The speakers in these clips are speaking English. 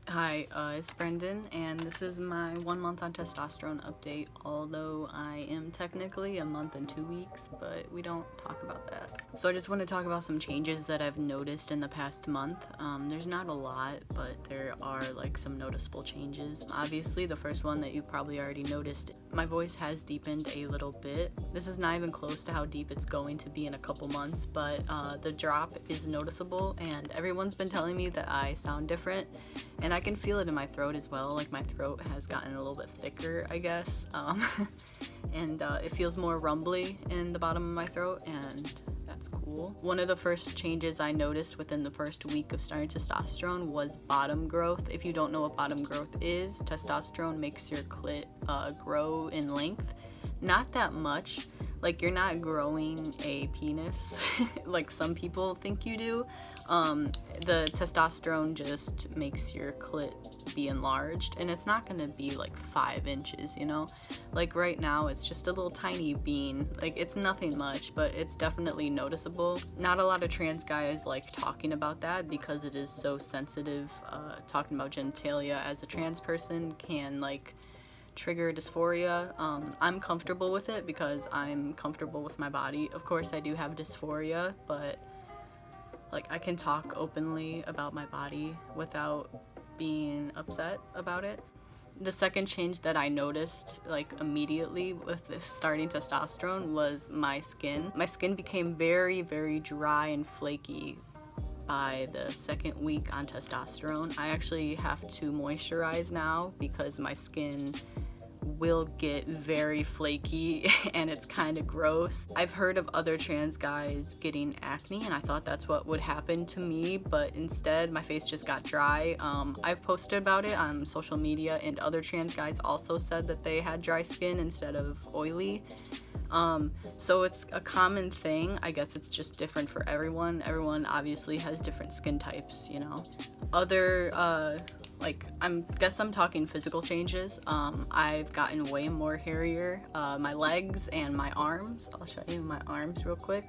Hi, it's Brendan, and this is my 1 month on testosterone update, although I am technically a month and 2 weeks, but we don't talk about that. So I just want to talk about some changes that I've noticed in the past month. There's not a lot, but there are some noticeable changes. Obviously, the first one that you probably already noticed, my voice has deepened a little bit. This is not even close to how deep it's going to be in a couple months, but the drop is noticeable, and everyone's been telling me that I sound different. And I can feel it in my throat as well, my throat has gotten a little bit thicker, I guess, and it feels more rumbly in the bottom of my throat, and that's cool. One of the first changes I noticed within the first week of starting testosterone was bottom growth. If you don't know what bottom growth is, testosterone makes your clit grow in length. Not that much. You're not growing a penis like some people think you do. The testosterone just makes your clit be enlarged, and it's not gonna be 5 inches, you know? Right now, it's just a little tiny bean. It's nothing much, but it's definitely noticeable. Not a lot of trans guys like talking about that because it is so sensitive. Talking about genitalia as a trans person can trigger dysphoria. I'm comfortable with it because I'm comfortable with my body. Of course, I do have dysphoria, but I can talk openly about my body without being upset about it. The second change that I noticed immediately with starting testosterone was my skin. My skin became very, very dry and flaky by the second week on testosterone. I actually have to moisturize now because my skin will get very flaky and it's kind of gross. I've heard of other trans guys getting acne, and I thought that's what would happen to me, but instead my face just got dry. I've posted about it on social media, and other trans guys also said that they had dry skin instead of oily. So it's a common thing. I guess it's just different for everyone. Everyone obviously has different skin types, you know. Other I'm talking physical changes. I've gotten way more hairier. My legs and my arms, I'll show you my arms real quick.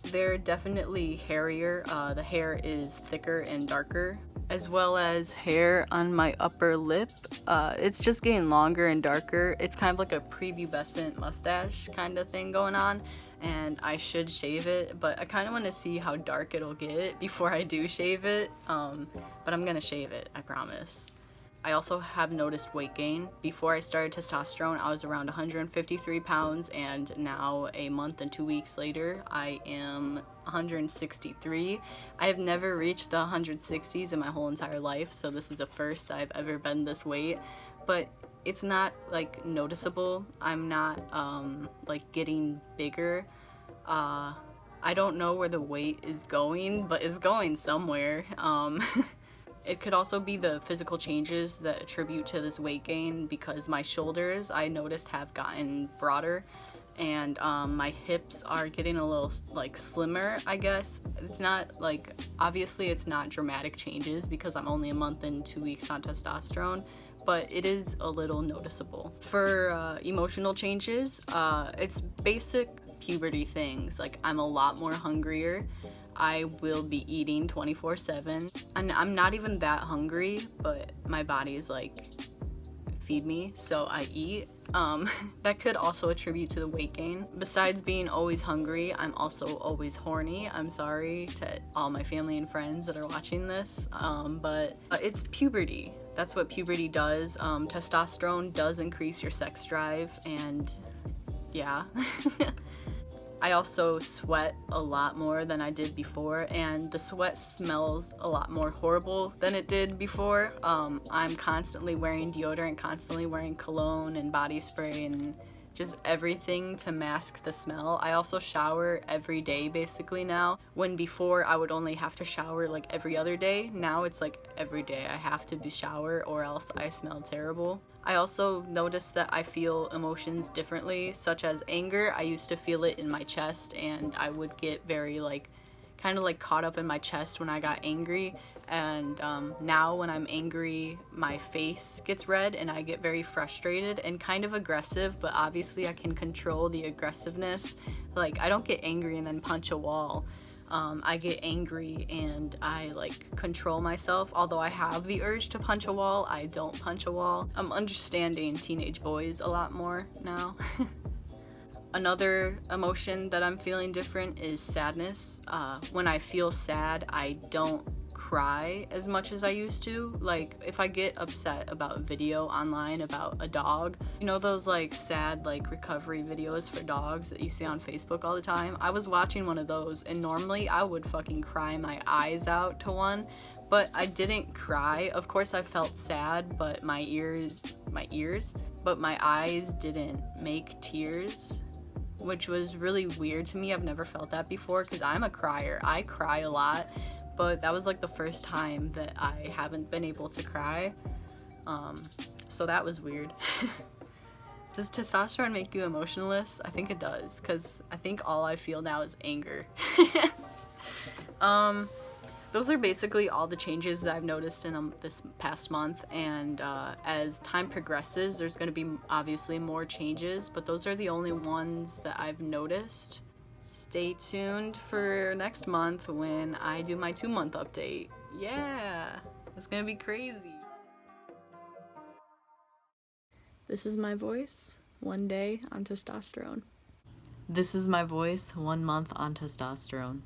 They're definitely hairier. The hair is thicker and darker, as well as hair on my upper lip. It's just getting longer and darker. It's kind of like a prepubescent mustache kind of thing going on, and I should shave it, but I kind of want to see how dark it'll get before I do shave it. But I'm gonna shave it, I promise. I also have noticed weight gain. Before I started testosterone, I was around 153 pounds, and now a month and 2 weeks later, I am 163. I have never reached the 160s in my whole entire life, so this is a first that I've ever been this weight, but it's not noticeable. I'm not getting bigger. I don't know where the weight is going, but it's going somewhere. It could also be the physical changes that attribute to this weight gain, because my shoulders, I noticed, have gotten broader, and my hips are getting a little slimmer, I guess. It's not obviously it's not dramatic changes because I'm only a month and 2 weeks on testosterone, but it is a little noticeable. For emotional changes, it's basic puberty things. I'm a lot more hungrier. I will be eating 24/7. And I'm not even that hungry, but my body is feed me, so I eat. That could also attribute to the weight gain. Besides being always hungry, I'm also always horny. I'm sorry to all my family and friends that are watching this, but it's puberty. That's what puberty does. Testosterone does increase your sex drive, and yeah. I also sweat a lot more than I did before, and the sweat smells a lot more horrible than it did before. I'm constantly wearing deodorant, constantly wearing cologne and body spray and just everything to mask the smell. I also shower every day basically now, when before I would only have to shower every other day. Now it's every day I have to shower or else I smell terrible. I also noticed that I feel emotions differently, such as anger. I used to feel it in my chest, and I would get very kind of caught up in my chest when I got angry, and now when I'm angry my face gets red and I get very frustrated and kind of aggressive, but obviously I can control the aggressiveness. I don't get angry and then punch a wall. I get angry and I like control myself. Although I have the urge to punch a wall, I don't punch a wall. I'm understanding teenage boys a lot more now. Another emotion that I'm feeling different is sadness. When I feel sad, I don't cry as much as I used to. Like, if I get upset about a video online about a dog, you know those like sad like recovery videos for dogs that you see on Facebook all the time? I was watching one of those, and normally I would fucking cry my eyes out to one, but I didn't cry. Of course I felt sad, but my eyes didn't make tears, which was really weird to me. I've never felt that before because I'm a crier. I cry a lot, but that was like the first time that I haven't been able to cry. So that was weird. Does testosterone make you emotionless? I think it does, because I think all I feel now is anger. Those are basically all the changes that I've noticed in this past month, and as time progresses, there's going to be obviously more changes, but those are the only ones that I've noticed. Stay tuned for next month when I do my 2-month update. Yeah, it's going to be crazy. This is my voice, 1 day on testosterone. This is my voice, 1 month on testosterone.